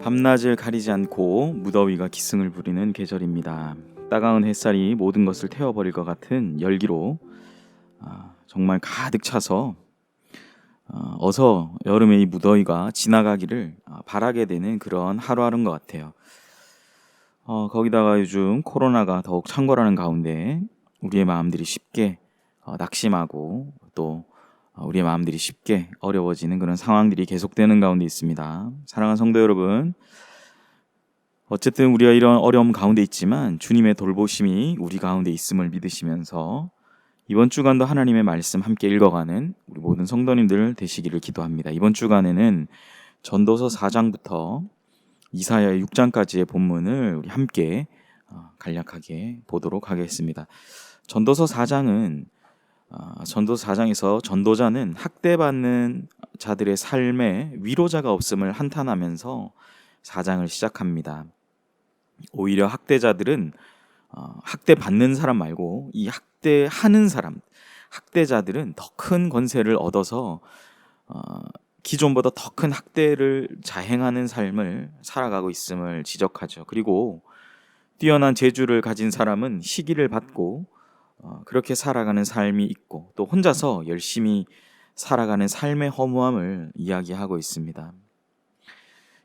밤낮을 가리지 않고 무더위가 기승을 부리는 계절입니다. 따가운 햇살이 모든 것을 태워버릴 것 같은 열기로 정말 가득 차서 어서 여름의 이 무더위가 지나가기를 바라게 되는 그런 하루하루인 것 같아요. 거기다가 요즘 코로나가 더욱 창궐하는 가운데 우리의 마음들이 쉽게 낙심하고 또 우리의 마음들이 쉽게 어려워지는 그런 상황들이 계속되는 가운데 있습니다. 사랑하는 성도 여러분, 어쨌든 우리가 이런 어려움 가운데 있지만 주님의 돌보심이 우리 가운데 있음을 믿으시면서 이번 주간도 하나님의 말씀 함께 읽어가는 우리 모든 성도님들 되시기를 기도합니다. 이번 주간에는 전도서 4장부터 이사야 6장까지의 본문을 우리 함께 간략하게 보도록 하겠습니다. 전도서 4장은 전도서 4장에서 전도자는 학대받는 자들의 삶에 위로자가 없음을 한탄하면서 4장을 시작합니다. 오히려 학대자들은 학대받는 사람 말고 이 학대하는 사람, 학대자들은 더 큰 권세를 얻어서 기존보다 더 큰 학대를 자행하는 삶을 살아가고 있음을 지적하죠. 그리고 뛰어난 재주를 가진 사람은 시기를 받고 그렇게 살아가는 삶이 있고 또 혼자서 열심히 살아가는 삶의 허무함을 이야기하고 있습니다.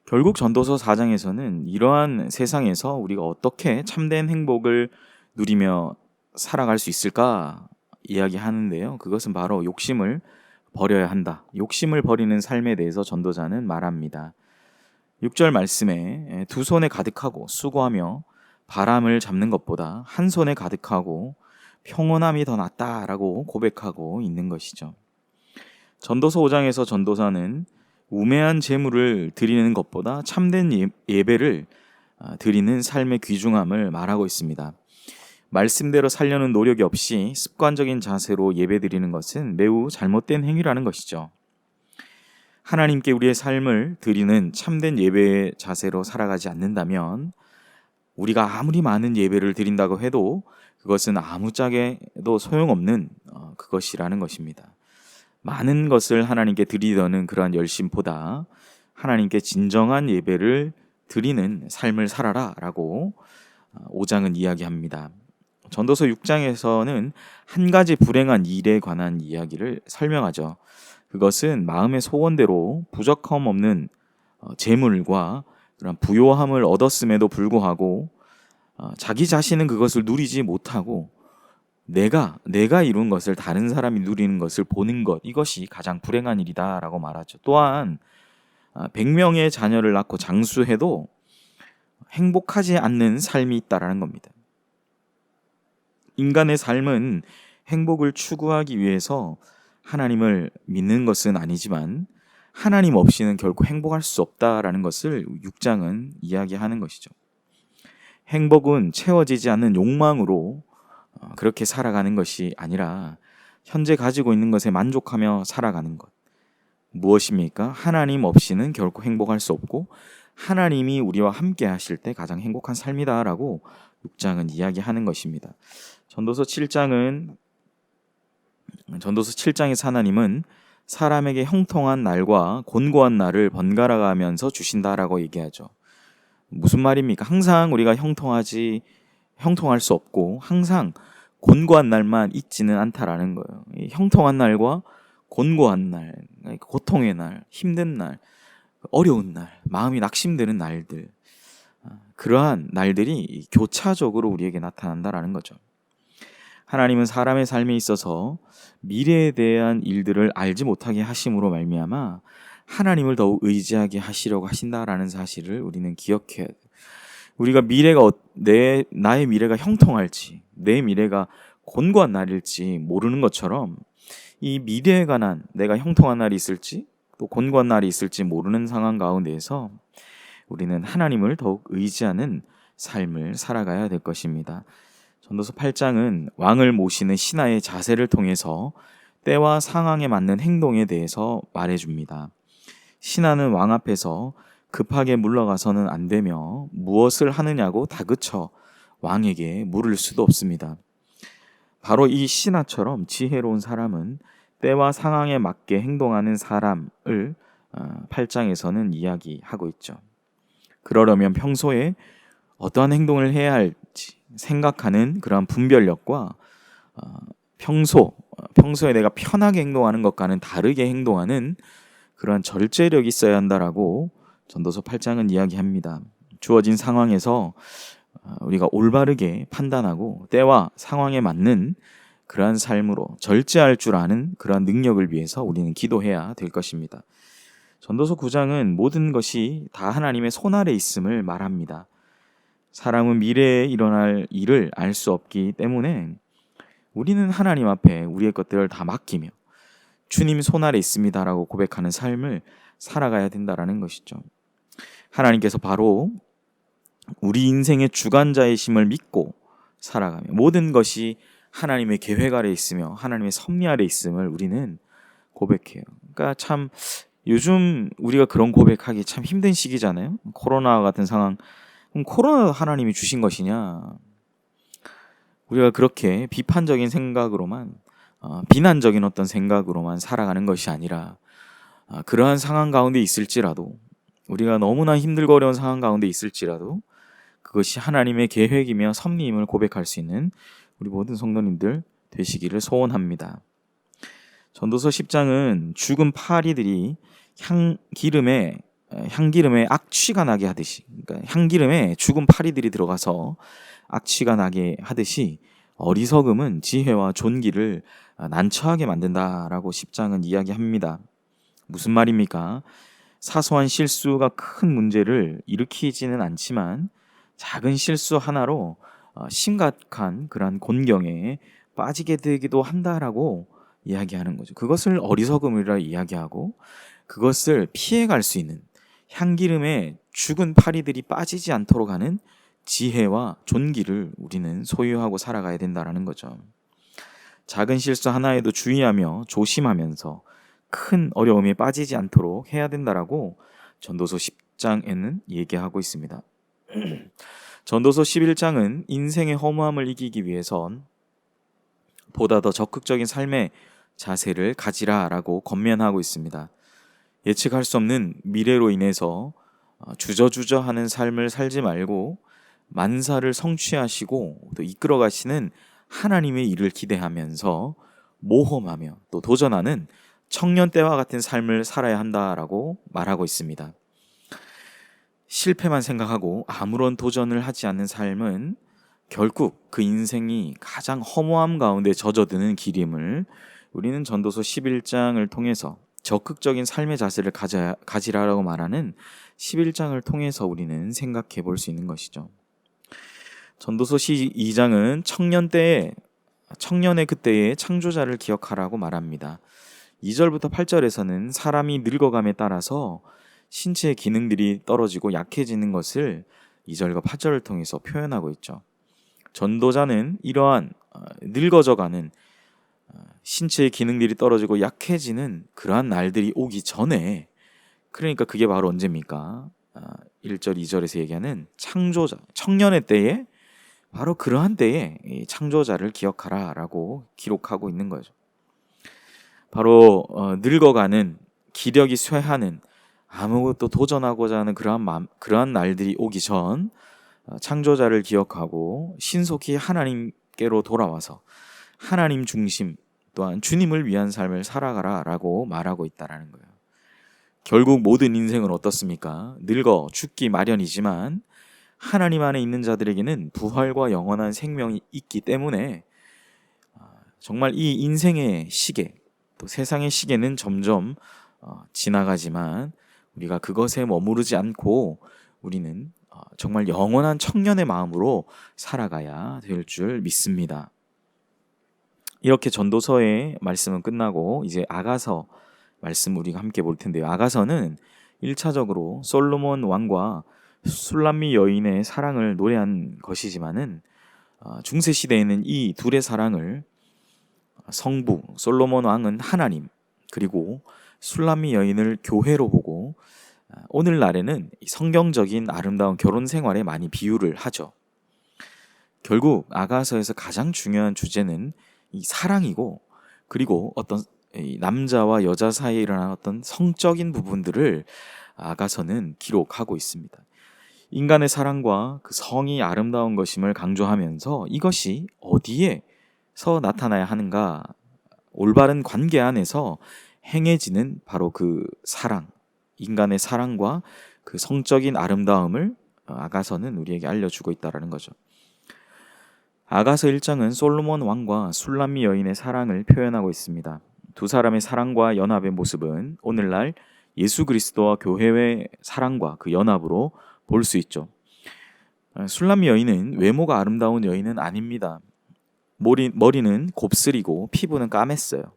결국 전도서 4장에서는 이러한 세상에서 우리가 어떻게 참된 행복을 누리며 살아갈 수 있을까 이야기하는데요. 그것은 바로 욕심을 버려야 한다. 욕심을 버리는 삶에 대해서 전도자는 말합니다. 6절 말씀에 두 손에 가득하고 수고하며 바람을 잡는 것보다 한 손에 가득하고 평온함이 더 낫다라고 고백하고 있는 것이죠. 전도서 5장에서 전도사는 우매한 제물을 드리는 것보다 참된 예배를 드리는 삶의 귀중함을 말하고 있습니다. 말씀대로 살려는 노력이 없이 습관적인 자세로 예배 드리는 것은 매우 잘못된 행위라는 것이죠. 하나님께 우리의 삶을 드리는 참된 예배의 자세로 살아가지 않는다면 우리가 아무리 많은 예배를 드린다고 해도 그것은 아무짝에도 소용없는 그것이라는 것입니다. 많은 것을 하나님께 드리려는 그러한 열심보다 하나님께 진정한 예배를 드리는 삶을 살아라 라고 5장은 이야기합니다. 전도서 6장에서는 한 가지 불행한 일에 관한 이야기를 설명하죠. 그것은 마음의 소원대로 부족함 없는 재물과 그런 부요함을 얻었음에도 불구하고 자기 자신은 그것을 누리지 못하고 내가 이룬 것을 다른 사람이 누리는 것을 보는 것, 이것이 가장 불행한 일이다라고 말하죠. 또한 100명의 자녀를 낳고 장수해도 행복하지 않는 삶이 있다라는 겁니다. 인간의 삶은 행복을 추구하기 위해서 하나님을 믿는 것은 아니지만 하나님 없이는 결코 행복할 수 없다라는 것을 6장은 이야기하는 것이죠. 행복은 채워지지 않는 욕망으로 그렇게 살아가는 것이 아니라 현재 가지고 있는 것에 만족하며 살아가는 것. 무엇입니까? 하나님 없이는 결코 행복할 수 없고 하나님이 우리와 함께 하실 때 가장 행복한 삶이다라고 6장은 이야기하는 것입니다. 전도서 7장에서 하나님은 사람에게 형통한 날과 곤고한 날을 번갈아 가면서 주신다라고 얘기하죠. 무슨 말입니까? 항상 우리가 형통할 수 없고 항상 곤고한 날만 있지는 않다라는 거예요. 이 형통한 날과 곤고한 날, 고통의 날, 힘든 날, 어려운 날, 마음이 낙심되는 날들, 그러한 날들이 교차적으로 우리에게 나타난다라는 거죠. 하나님은 사람의 삶에 있어서 미래에 대한 일들을 알지 못하게 하심으로 말미암아 하나님을 더욱 의지하게 하시려고 하신다라는 사실을 우리는 기억해야 돼요. 우리가 나의 미래가 형통할지, 내 미래가 곤고한 날일지 모르는 것처럼 이 미래에 관한 내가 형통한 날이 있을지 또 곤고한 날이 있을지 모르는 상황 가운데에서 우리는 하나님을 더욱 의지하는 삶을 살아가야 될 것입니다. 전도서 8장은 왕을 모시는 신하의 자세를 통해서 때와 상황에 맞는 행동에 대해서 말해줍니다. 신하는 왕 앞에서 급하게 물러가서는 안 되며 무엇을 하느냐고 다그쳐 왕에게 물을 수도 없습니다. 바로 이 신하처럼 지혜로운 사람은 때와 상황에 맞게 행동하는 사람을 8장에서는 이야기하고 있죠. 그러려면 평소에 어떠한 행동을 해야 할지 생각하는 그러한 분별력과 평소에 내가 편하게 행동하는 것과는 다르게 행동하는 그러한 절제력이 있어야 한다라고 전도서 8장은 이야기합니다. 주어진 상황에서 우리가 올바르게 판단하고 때와 상황에 맞는 그러한 삶으로 절제할 줄 아는 그러한 능력을 위해서 우리는 기도해야 될 것입니다. 전도서 9장은 모든 것이 다 하나님의 손아래 있음을 말합니다. 사람은 미래에 일어날 일을 알 수 없기 때문에 우리는 하나님 앞에 우리의 것들을 다 맡기며 주님 손아래 있습니다라고 고백하는 삶을 살아가야 된다라는 것이죠. 하나님께서 바로 우리 인생의 주관자이심을 믿고 살아가며 모든 것이 하나님의 계획 아래 있으며 하나님의 섭리 아래 있음을 우리는 고백해요. 그러니까 참 요즘 우리가 그런 고백하기 참 힘든 시기잖아요. 코로나와 같은 상황. 그럼 코로나 하나님이 주신 것이냐? 우리가 그렇게 비판적인 생각으로만 비난적인 어떤 생각으로만 살아가는 것이 아니라 그러한 상황 가운데 있을지라도 우리가 너무나 힘들고 어려운 상황 가운데 있을지라도 그것이 하나님의 계획이며 섭리임을 고백할 수 있는 우리 모든 성도님들 되시기를 소원합니다. 전도서 10장은 죽은 파리들이 향기름에 악취가 나게 하듯이, 그러니까 향기름에 죽은 파리들이 들어가서 악취가 나게 하듯이 어리석음은 지혜와 존귀를 난처하게 만든다라고 10장은 이야기합니다. 무슨 말입니까? 사소한 실수가 큰 문제를 일으키지는 않지만 작은 실수 하나로 심각한 그러한 곤경에 빠지게 되기도 한다라고 이야기하는 거죠. 그것을 어리석음이라 이야기하고 그것을 피해갈 수 있는 향기름에 죽은 파리들이 빠지지 않도록 하는 지혜와 존귀를 우리는 소유하고 살아가야 된다라는 거죠. 작은 실수 하나에도 주의하며 조심하면서 큰 어려움에 빠지지 않도록 해야 된다라고 전도서 10장에는 얘기하고 있습니다. 전도서 11장은 인생의 허무함을 이기기 위해선 보다 더 적극적인 삶의 자세를 가지라라고 권면하고 있습니다. 예측할 수 없는 미래로 인해서 주저주저하는 삶을 살지 말고 만사를 성취하시고 또 이끌어 가시는 하나님의 일을 기대하면서 모험하며 또 도전하는 청년 때와 같은 삶을 살아야 한다라고 말하고 있습니다. 실패만 생각하고 아무런 도전을 하지 않는 삶은 결국 그 인생이 가장 허무함 가운데 젖어드는 길임을 우리는 전도서 11장을 통해서 적극적인 삶의 자세를 가지라라고 말하는 11장을 통해서 우리는 생각해 볼 수 있는 것이죠. 전도서 2장은 청년의 그때의 창조자를 기억하라고 말합니다. 2절부터 8절에서는 사람이 늙어감에 따라서 신체의 기능들이 떨어지고 약해지는 것을 2절과 8절을 통해서 표현하고 있죠. 전도자는 이러한 늙어져가는 신체의 기능들이 떨어지고 약해지는 그러한 날들이 오기 전에, 그러니까 그게 바로 언제입니까? 1절 2절에서 얘기하는 창조자, 청년의 때에 바로 그러한 때에 창조자를 기억하라 라고 기록하고 있는 거죠. 바로 늙어가는, 기력이 쇠하는, 아무것도 도전하고자 하는 그러한 날들이 오기 전 창조자를 기억하고 신속히 하나님께로 돌아와서 하나님 중심 또한 주님을 위한 삶을 살아가라 라고 말하고 있다는 거예요. 결국 모든 인생은 어떻습니까? 늙어 죽기 마련이지만 하나님 안에 있는 자들에게는 부활과 영원한 생명이 있기 때문에 정말 이 인생의 시계, 또 세상의 시계는 점점 지나가지만 우리가 그것에 머무르지 않고 우리는 정말 영원한 청년의 마음으로 살아가야 될 줄 믿습니다. 이렇게 전도서의 말씀은 끝나고 이제 아가서 말씀 우리가 함께 볼 텐데요. 아가서는 1차적으로 솔로몬 왕과 술람미 여인의 사랑을 노래한 것이지만은 중세 시대에는 이 둘의 사랑을 성부 솔로몬 왕은 하나님, 그리고 술람미 여인을 교회로 보고 오늘날에는 성경적인 아름다운 결혼 생활에 많이 비유를 하죠. 결국 아가서에서 가장 중요한 주제는 이 사랑이고, 그리고 어떤 이 남자와 여자 사이에 일어나는 어떤 성적인 부분들을 아가서는 기록하고 있습니다. 인간의 사랑과 그 성이 아름다운 것임을 강조하면서 이것이 어디에서 나타나야 하는가? 올바른 관계 안에서 행해지는 바로 그 사랑, 인간의 사랑과 그 성적인 아름다움을 아가서는 우리에게 알려주고 있다라는 거죠. 아가서 1장은 솔로몬 왕과 술람미 여인의 사랑을 표현하고 있습니다. 두 사람의 사랑과 연합의 모습은 오늘날 예수 그리스도와 교회의 사랑과 그 연합으로 볼 수 있죠. 술람미 여인은 외모가 아름다운 여인은 아닙니다. 머리는 곱슬이고 피부는 까맸어요.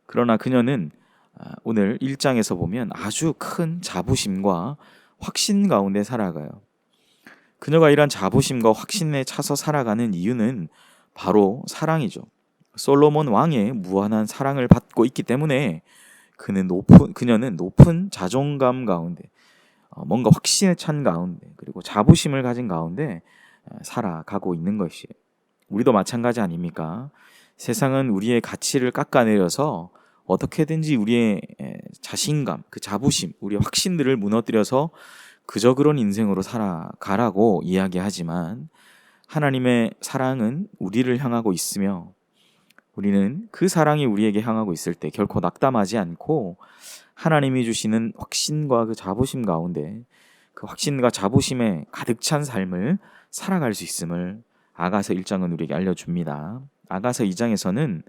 그러나 그녀는 오늘 1장에서 보면 아주 큰 자부심과 확신 가운데 살아가요. 그녀가 이러한 자부심과 확신에 차서 살아가는 이유는 바로 사랑이죠. 솔로몬 왕의 무한한 사랑을 받고 있기 때문에 그녀는 높은 자존감 가운데 뭔가 확신에 찬 가운데 그리고 자부심을 가진 가운데 살아가고 있는 것이에요. 우리도 마찬가지 아닙니까? 세상은 우리의 가치를 깎아내려서 어떻게든지 우리의 자신감, 그 자부심, 우리의 확신들을 무너뜨려서 그저 그런 인생으로 살아가라고 이야기하지만 하나님의 사랑은 우리를 향하고 있으며 우리는 그 사랑이 우리에게 향하고 있을 때 결코 낙담하지 않고 하나님이 주시는 확신과 그 자부심 가운데 그 확신과 자부심에 가득 찬 삶을 살아갈 수 있음을 아가서 1장은 우리에게 알려줍니다. 아가서 2장에서는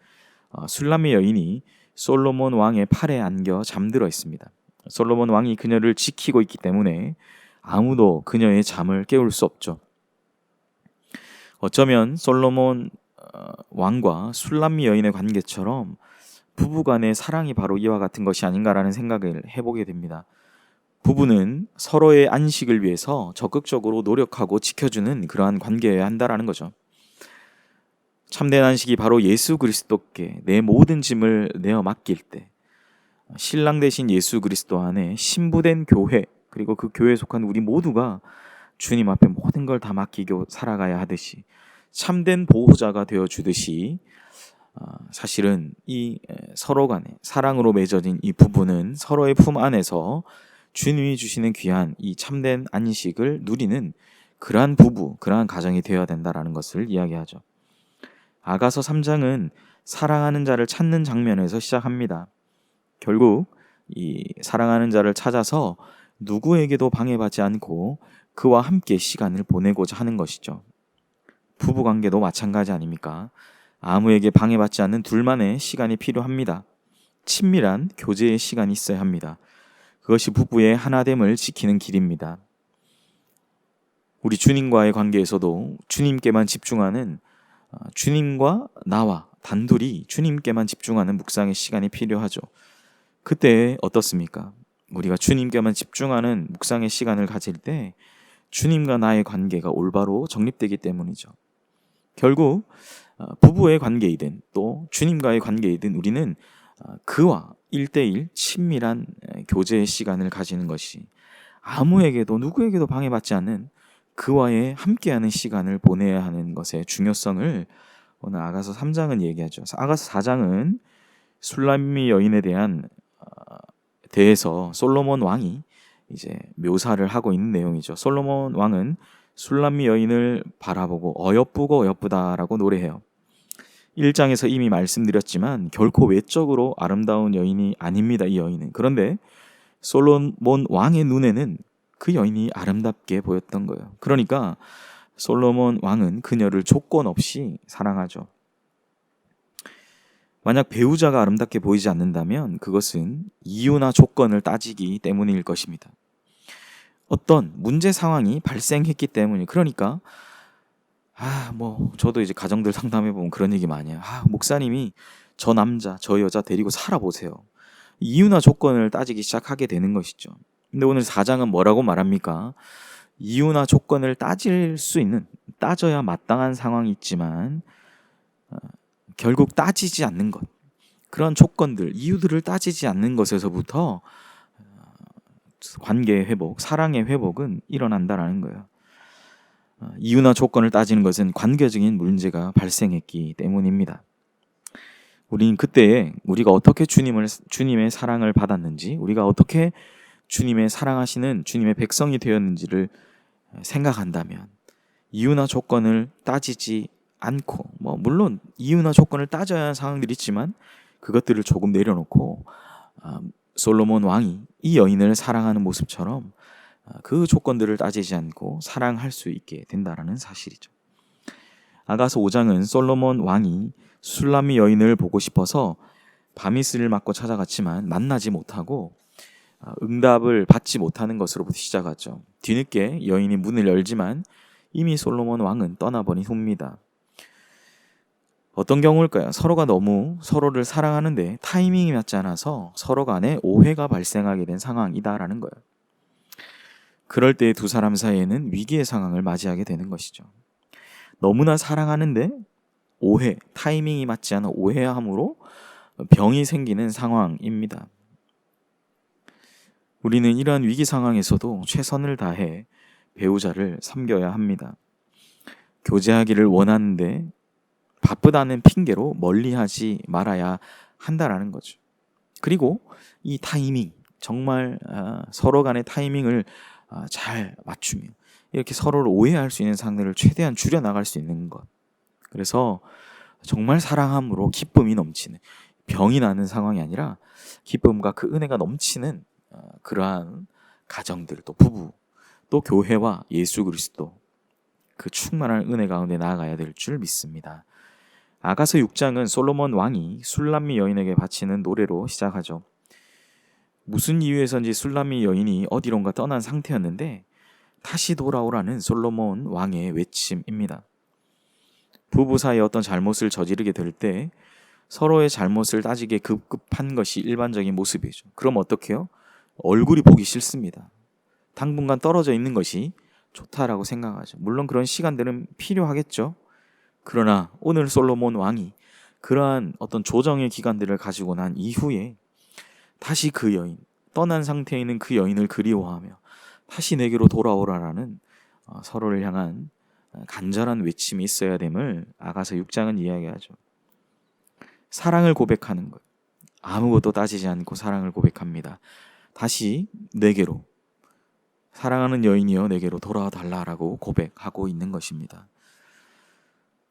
술람미 여인이 솔로몬 왕의 팔에 안겨 잠들어 있습니다. 솔로몬 왕이 그녀를 지키고 있기 때문에 아무도 그녀의 잠을 깨울 수 없죠. 어쩌면 솔로몬 왕과 술람미 여인의 관계처럼 부부간의 사랑이 바로 이와 같은 것이 아닌가라는 생각을 해보게 됩니다. 부부는 서로의 안식을 위해서 적극적으로 노력하고 지켜주는 그러한 관계여야 한다라는 거죠. 참된 안식이 바로 예수 그리스도께 내 모든 짐을 내어 맡길 때 신랑 되신 예수 그리스도 안에 신부된 교회 그리고 그 교회에 속한 우리 모두가 주님 앞에 모든 걸 다 맡기고 살아가야 하듯이 참된 보호자가 되어주듯이 사실은 이 서로 간에 사랑으로 맺어진 이 부부는 서로의 품 안에서 주님이 주시는 귀한 이 참된 안식을 누리는 그러한 부부, 그러한 가정이 되어야 된다라는 것을 이야기하죠. 아가서 3장은 사랑하는 자를 찾는 장면에서 시작합니다. 결국 이 사랑하는 자를 찾아서 누구에게도 방해받지 않고 그와 함께 시간을 보내고자 하는 것이죠. 부부관계도 마찬가지 아닙니까? 아무에게 방해받지 않는 둘만의 시간이 필요합니다. 친밀한 교제의 시간이 있어야 합니다. 그것이 부부의 하나됨을 지키는 길입니다. 우리 주님과의 관계에서도 주님께만 집중하는 주님과 나와 단둘이 주님께만 집중하는 묵상의 시간이 필요하죠. 그때 어떻습니까? 우리가 주님께만 집중하는 묵상의 시간을 가질 때 주님과 나의 관계가 올바로 정립되기 때문이죠. 결국 부부의 관계이든 또 주님과의 관계이든 우리는 그와 1대1 친밀한 교제의 시간을 가지는 것이 아무에게도 누구에게도 방해받지 않는 그와의 함께하는 시간을 보내야 하는 것의 중요성을 오늘 아가서 3장은 얘기하죠. 아가서 4장은 술람미 여인에 대해서 솔로몬 왕이 이제 묘사를 하고 있는 내용이죠. 솔로몬 왕은 술람미 여인을 바라보고 어여쁘고 어여쁘다라고 노래해요. 1장에서 이미 말씀드렸지만 결코 외적으로 아름다운 여인이 아닙니다. 이 여인은. 그런데 솔로몬 왕의 눈에는 그 여인이 아름답게 보였던 거예요. 그러니까 솔로몬 왕은 그녀를 조건 없이 사랑하죠. 만약 배우자가 아름답게 보이지 않는다면 그것은 이유나 조건을 따지기 때문일 것입니다. 어떤 문제 상황이 발생했기 때문이 그러니까 저도 이제 가정들 상담해 보면 그런 얘기 많이 해요. 목사님이 저 남자, 저 여자 데리고 살아보세요. 이유나 조건을 따지기 시작하게 되는 것이죠. 근데 오늘 4장은 뭐라고 말합니까? 이유나 조건을 따져야 마땅한 상황이 있지만 결국 따지지 않는 것, 그런 조건들, 이유들을 따지지 않는 것에서부터 관계의 회복, 사랑의 회복은 일어난다라는 거예요. 이유나 조건을 따지는 것은 관계적인 문제가 발생했기 때문입니다. 우리는 그때 우리가 어떻게 주님의 사랑을 받았는지, 우리가 어떻게 주님의 사랑하시는 주님의 백성이 되었는지를 생각한다면 이유나 조건을 따지지 않고, 물론 이유나 조건을 따져야 하는 상황들이 있지만 그것들을 조금 내려놓고 솔로몬 왕이 이 여인을 사랑하는 모습처럼 그 조건들을 따지지 않고 사랑할 수 있게 된다라는 사실이죠. 아가서 5장은 솔로몬 왕이 술람미 여인을 보고 싶어서 바미스를 맞고 찾아갔지만 만나지 못하고 응답을 받지 못하는 것으로부터 시작하죠. 뒤늦게 여인이 문을 열지만 이미 솔로몬 왕은 떠나버린 후입니다. 어떤 경우일까요? 서로가 너무 서로를 사랑하는데 타이밍이 맞지 않아서 서로 간에 오해가 발생하게 된 상황이다라는 거예요. 그럴 때 두 사람 사이에는 위기의 상황을 맞이하게 되는 것이죠. 너무나 사랑하는데 오해, 타이밍이 맞지 않아 오해함으로 병이 생기는 상황입니다. 우리는 이러한 위기 상황에서도 최선을 다해 배우자를 섬겨야 합니다. 교제하기를 원하는데 바쁘다는 핑계로 멀리하지 말아야 한다라는 거죠. 그리고 이 타이밍, 정말 서로 간의 타이밍을 잘 맞추며 이렇게 서로를 오해할 수 있는 상황들을 최대한 줄여나갈 수 있는 것. 그래서 정말 사랑함으로 기쁨이 넘치는, 병이 나는 상황이 아니라 기쁨과 그 은혜가 넘치는 그러한 가정들, 또 부부, 또 교회와 예수 그리스도, 그 충만한 은혜 가운데 나아가야 될 줄 믿습니다. 아가서 6장은 솔로몬 왕이 술람미 여인에게 바치는 노래로 시작하죠. 무슨 이유에서인지 술람미 여인이 어디론가 떠난 상태였는데 다시 돌아오라는 솔로몬 왕의 외침입니다. 부부 사이에 어떤 잘못을 저지르게 될 때 서로의 잘못을 따지게 급급한 것이 일반적인 모습이죠. 그럼 어떡해요? 얼굴이 보기 싫습니다. 당분간 떨어져 있는 것이 좋다라고 생각하죠. 물론 그런 시간들은 필요하겠죠. 그러나 오늘 솔로몬 왕이 그러한 어떤 조정의 기간들을 가지고 난 이후에 다시 그 여인, 떠난 상태에 있는 그 여인을 그리워하며 다시 내게로 돌아오라라는 서로를 향한 간절한 외침이 있어야 됨을 아가서 6장은 이야기하죠. 사랑을 고백하는 것, 아무것도 따지지 않고 사랑을 고백합니다. 다시 내게로, 사랑하는 여인이여 내게로 돌아와 달라라고 고백하고 있는 것입니다.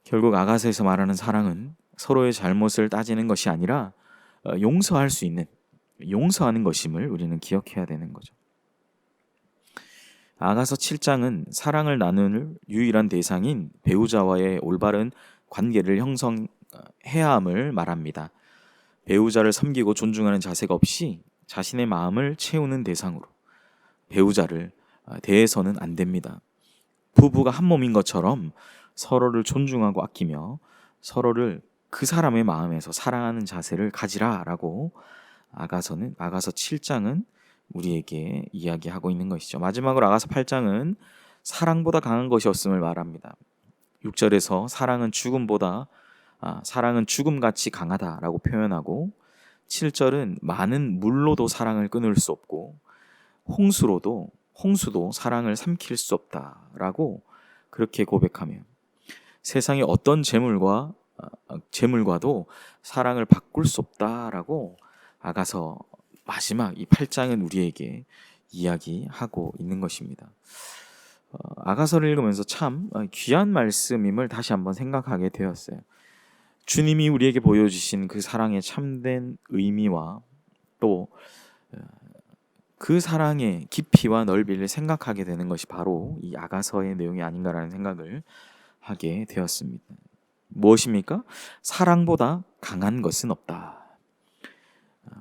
결국 아가서에서 말하는 사랑은 서로의 잘못을 따지는 것이 아니라 용서할 수 있는, 용서하는 것임을 우리는 기억해야 되는 거죠. 아가서 7장은 사랑을 나눌 유일한 대상인 배우자와의 올바른 관계를 형성해야 함을 말합니다. 배우자를 섬기고 존중하는 자세가 없이 자신의 마음을 채우는 대상으로 배우자를 대해서는 안 됩니다. 부부가 한 몸인 것처럼 서로를 존중하고 아끼며 서로를 그 사람의 마음에서 사랑하는 자세를 가지라라고 아가서 7장은 우리에게 이야기하고 있는 것이죠. 마지막으로 아가서 8장은 사랑보다 강한 것이 없음을 말합니다. 6절에서 사랑은 죽음같이 강하다라고 표현하고 7절은 많은 물로도 사랑을 끊을 수 없고 홍수도 사랑을 삼킬 수 없다라고 그렇게 고백하며 세상의 어떤 재물과도 사랑을 바꿀 수 없다라고 아가서 마지막 이 8장은 우리에게 이야기하고 있는 것입니다. 아가서를 읽으면서 참 귀한 말씀임을 다시 한번 생각하게 되었어요. 주님이 우리에게 보여주신 그 사랑의 참된 의미와 또 그 사랑의 깊이와 넓이를 생각하게 되는 것이 바로 이 아가서의 내용이 아닌가라는 생각을 하게 되었습니다. 무엇입니까? 사랑보다 강한 것은 없다.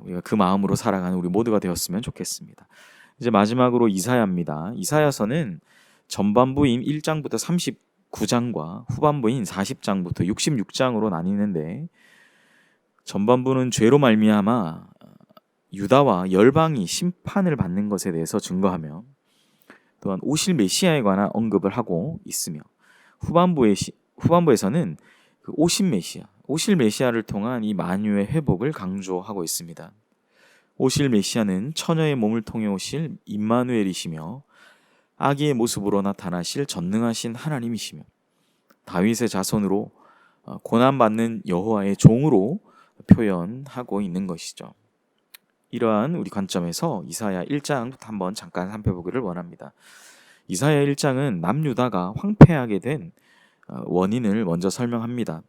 우리가 그 마음으로 살아가는 우리 모두가 되었으면 좋겠습니다. 이제 마지막으로 이사야입니다. 이사야서는 전반부인 1장부터 39장과 후반부인 40장부터 66장으로 나뉘는데 전반부는 죄로 말미암아 유다와 열방이 심판을 받는 것에 대해서 증거하며 또한 오실 메시아에 관한 언급을 하고 있으며 후반부에서는 그 오실 메시아를 통한 이 만유의 회복을 강조하고 있습니다. 오실 메시아는 처녀의 몸을 통해 오실 임마누엘이시며 아기의 모습으로 나타나실 전능하신 하나님이시며 다윗의 자손으로 고난받는 여호와의 종으로 표현하고 있는 것이죠. 이러한 우리 관점에서 이사야 1장부터 한번 잠깐 살펴보기를 원합니다. 이사야 1장은 남유다가 황폐하게 된 원인을 먼저 설명합니다.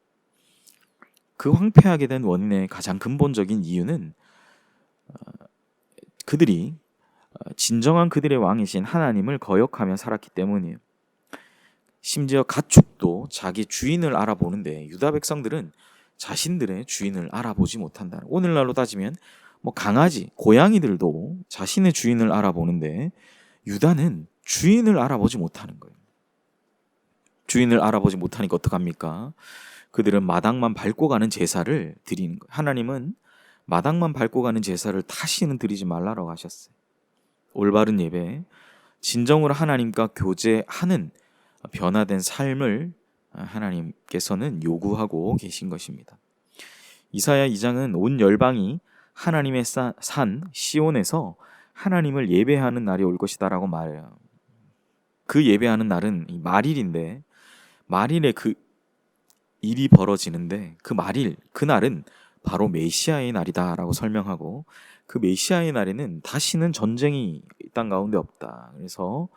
그 황폐하게 된 원인의 가장 근본적인 이유는 그들이 진정한 그들의 왕이신 하나님을 거역하며 살았기 때문이에요. 심지어 가축도 자기 주인을 알아보는데 유다 백성들은 자신들의 주인을 알아보지 못한다. 오늘날로 따지면 뭐 강아지, 고양이들도 자신의 주인을 알아보는데 유다는 주인을 알아보지 못하는 거예요. 주인을 알아보지 못하니까 어떡합니까? 그들은 마당만 밟고 가는 제사를 드리는 거예요. 하나님은 마당만 밟고 가는 제사를 다시는 드리지 말라고 하셨어요. 올바른 예배, 진정으로 하나님과 교제하는 변화된 삶을 하나님께서는 요구하고 계신 것입니다. 이사야 2장은 온 열방이 하나님의 산 시온에서 하나님을 예배하는 날이 올 것이다라고 말해요. 그 예배하는 날은 말일인데 말일에 그 일이 벌어지는데 그 말일, 그 날은 바로 메시아의 날이다라고 설명하고 그 메시아의 날에는 다시는 전쟁이 이 땅 가운데 없다. 그래서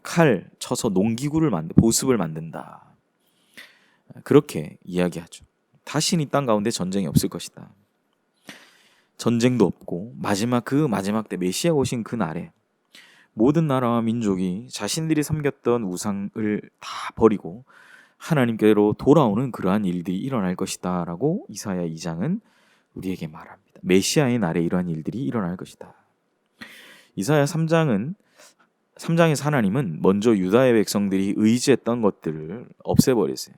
칼 쳐서 농기구를 보습을 만든다. 그렇게 이야기하죠. 다시는 이 땅 가운데 전쟁이 없을 것이다. 전쟁도 없고 마지막 때 메시아 오신 그 날에 모든 나라와 민족이 자신들이 섬겼던 우상을 다 버리고 하나님께로 돌아오는 그러한 일들이 일어날 것이다 라고 이사야 2장은 우리에게 말합니다. 메시아의 날에 이러한 일들이 일어날 것이다. 이사야 3장에서 하나님은 먼저 유다의 백성들이 의지했던 것들을 없애버렸어요.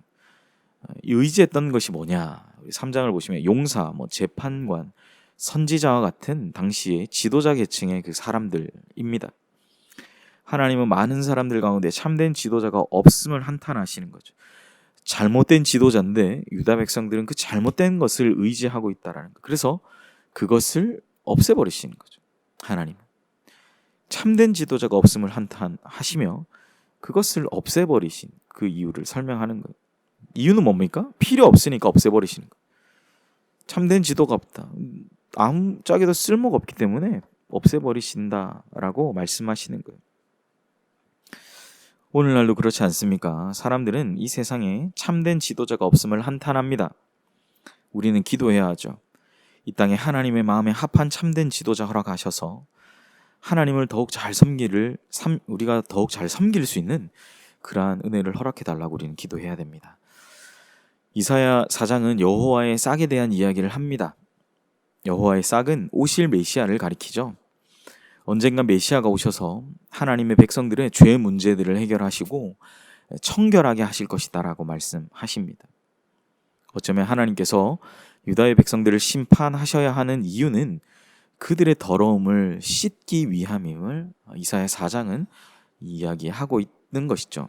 의지했던 것이 뭐냐? 3장을 보시면 용사, 재판관, 선지자와 같은 당시의 지도자 계층의 그 사람들입니다. 하나님은 많은 사람들 가운데 참된 지도자가 없음을 한탄하시는 거죠. 잘못된 지도자인데 유다 백성들은 그 잘못된 것을 의지하고 있다라는 거. 그래서 그것을 없애버리시는 거죠. 하나님은 참된 지도자가 없음을 한탄하시며 그것을 없애버리신 그 이유를 설명하는 거예요. 이유는 뭡니까? 필요 없으니까 없애버리시는 거예요. 참된 지도가 없다. 아무짝에도 쓸모가 없기 때문에 없애버리신다라고 말씀하시는 거예요. 오늘날도 그렇지 않습니까? 사람들은 이 세상에 참된 지도자가 없음을 한탄합니다. 우리는 기도해야 하죠. 이 땅에 하나님의 마음에 합한 참된 지도자 허락하셔서 하나님을 우리가 더욱 잘 섬길 수 있는 그러한 은혜를 허락해 달라고 우리는 기도해야 됩니다. 이사야 4장은 여호와의 싹에 대한 이야기를 합니다. 여호와의 싹은 오실 메시아를 가리키죠. 언젠가 메시아가 오셔서 하나님의 백성들의 죄 문제들을 해결하시고 청결하게 하실 것이다라고 말씀하십니다. 어쩌면 하나님께서 유다의 백성들을 심판하셔야 하는 이유는 그들의 더러움을 씻기 위함임을 이사야 4장은 이야기하고 있는 것이죠.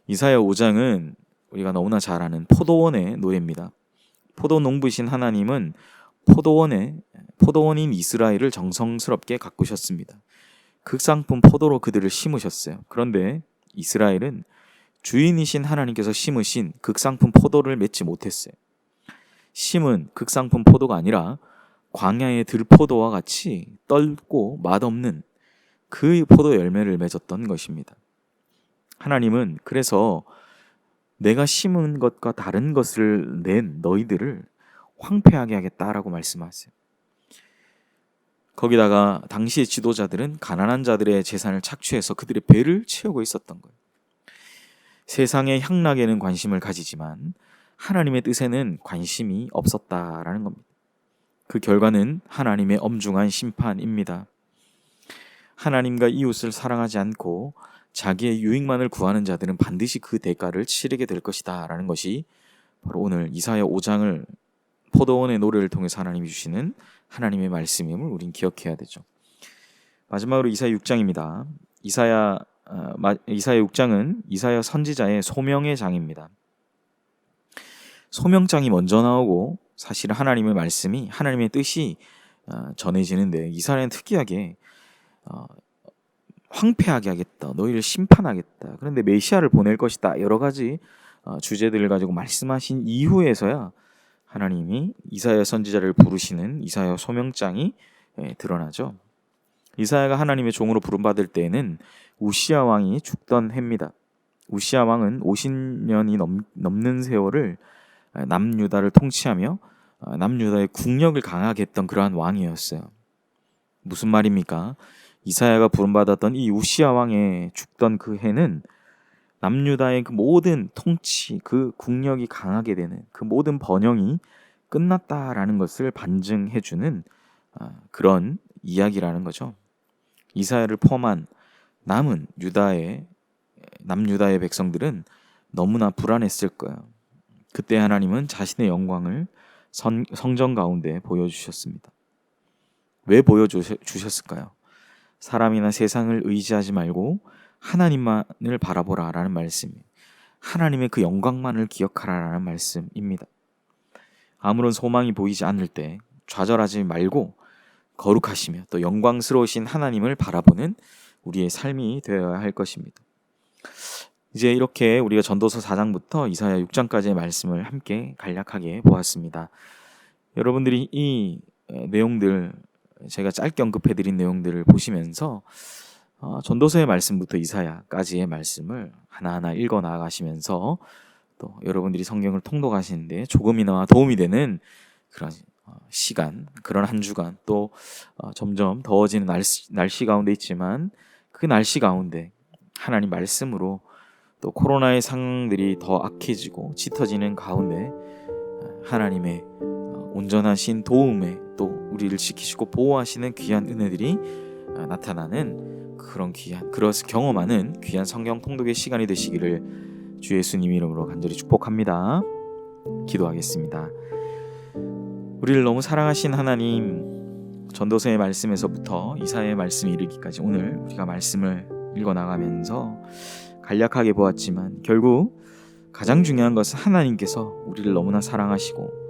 이사야 5장은 우리가 너무나 잘 아는 포도원의 노래입니다. 포도 농부이신 하나님은 포도원인 이스라엘을 정성스럽게 가꾸셨습니다. 극상품 포도로 그들을 심으셨어요. 그런데 이스라엘은 주인이신 하나님께서 심으신 극상품 포도를 맺지 못했어요. 심은 극상품 포도가 아니라 광야의 들포도와 같이 떫고 맛없는 그 포도 열매를 맺었던 것입니다. 하나님은 그래서 내가 심은 것과 다른 것을 낸 너희들을 황폐하게 하겠다라고 말씀하세요. 거기다가 당시의 지도자들은 가난한 자들의 재산을 착취해서 그들의 배를 채우고 있었던 거예요. 세상의 향락에는 관심을 가지지만 하나님의 뜻에는 관심이 없었다라는 겁니다. 그 결과는 하나님의 엄중한 심판입니다. 하나님과 이웃을 사랑하지 않고 자기의 유익만을 구하는 자들은 반드시 그 대가를 치르게 될 것이다 라는 것이 바로 오늘 이사야 5장을 포도원의 노래를 통해서 하나님이 주시는 하나님의 말씀임을 우린 기억해야 되죠. 마지막으로 이사야 6장입니다. 이사야 6장은 이사야 선지자의 소명의 장입니다. 소명장이 먼저 나오고 사실은 하나님의 말씀이 하나님의 뜻이 전해지는데 이사야는 특이하게 황폐하게 하겠다. 너희를 심판하겠다. 그런데 메시아를 보낼 것이다. 여러 가지 주제들을 가지고 말씀하신 이후에서야 하나님이 이사야 선지자를 부르시는 이사야 소명장이 드러나죠. 이사야가 하나님의 종으로 부름받을 때에는 우시야 왕이 죽던 해입니다. 우시야 왕은 50년이 넘는 세월을 남유다를 통치하며 남유다의 국력을 강하게 했던 그러한 왕이었어요. 무슨 말입니까? 이사야가 부름받았던 이 우시야 왕의 죽던 그 해는 남유다의 그 모든 통치, 그 국력이 강하게 되는 그 모든 번영이 끝났다라는 것을 반증해주는 그런 이야기라는 거죠. 이사야를 포함한 남유다의 백성들은 너무나 불안했을 거예요. 그때 하나님은 자신의 영광을 성전 가운데 보여주셨습니다. 왜 보여주셨을까요? 사람이나 세상을 의지하지 말고 하나님만을 바라보라라는 말씀이에요. 하나님의 그 영광만을 기억하라라는 말씀입니다. 아무런 소망이 보이지 않을 때 좌절하지 말고 거룩하시며 또 영광스러우신 하나님을 바라보는 우리의 삶이 되어야 할 것입니다. 이제 이렇게 우리가 전도서 4장부터 이사야 6장까지의 말씀을 함께 간략하게 보았습니다. 여러분들이 이 내용들, 제가 짧게 언급해드린 내용들을 보시면서 전도서의 말씀부터 이사야까지의 말씀을 하나하나 읽어 나가시면서 또 여러분들이 성경을 통독하시는데 조금이나마 도움이 되는 그런 시간, 그런 한 주간, 또 점점 더워지는 날씨 가운데 있지만 그 날씨 가운데 하나님 말씀으로 또 코로나의 상황들이 더 악해지고 짙어지는 가운데 하나님의 온전하신 도움에 또 우리를 지키시고 보호하시는 귀한 은혜들이 나타나는 그것을 경험하는 귀한 성경 통독의 시간이 되시기를 주 예수님 이름으로 간절히 축복합니다. 기도하겠습니다. 우리를 너무 사랑하신 하나님, 전도서의 말씀에서부터 이사야의 말씀이 이르기까지 오늘 우리가 말씀을 읽어나가면서 간략하게 보았지만 결국 가장 중요한 것은 하나님께서 우리를 너무나 사랑하시고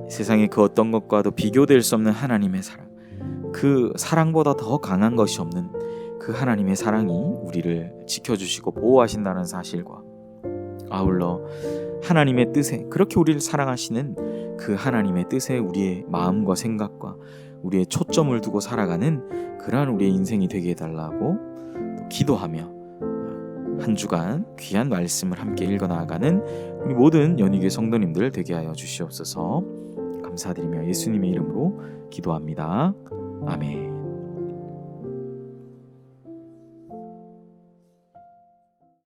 세상의 그 어떤 것과도 비교될 수 없는 하나님의 사랑, 그 사랑보다 더 강한 것이 없는 그 하나님의 사랑이 우리를 지켜주시고 보호하신다는 사실과 아울러 하나님의 뜻에, 그렇게 우리를 사랑하시는 그 하나님의 뜻에 우리의 마음과 생각과 우리의 초점을 두고 살아가는 그러한 우리의 인생이 되게 해달라고 또 기도하며 한 주간 귀한 말씀을 함께 읽어나가는 우리 모든 연희교회 성도님들 되게 하여 주시옵소서. 감사드리며 예수님의 이름으로 기도합니다. 아멘.